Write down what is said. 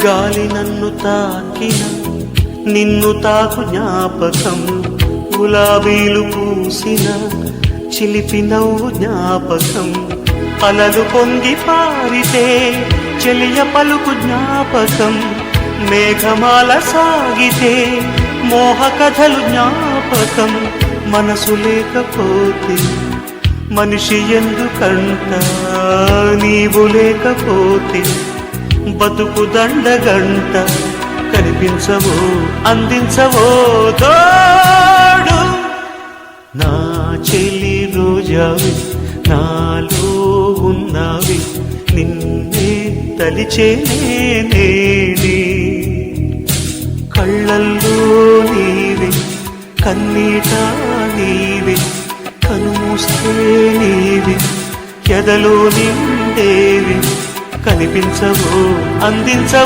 గాలి నన్ను తాకిన నిన్ను తాకు జ్ఞాపకం, గులాబీలు పూసిన చిలిపి నవ్వు జ్ఞాపకం, అలలు పొంగి పారితే చెలియ పలుకు జ్ఞాపకం, మేఘమాల సాగితే మోహ కథలు జ్ఞాపకం. మనసు లేకపోతే మనిషి ఎందుకంట, నీవు లేకపోతే బతుకు దండగంట. కనిపించవో అందించవో తోడు, నా చెలి రోజావి నాలో ఉన్నావి, నిన్నే తలిచేనే కళ్ళల్లో నీవే కన్నీట నీవే, కనుమూస్తే నీవే ఎదలో నిండేవి. కనిపించవో అందించవో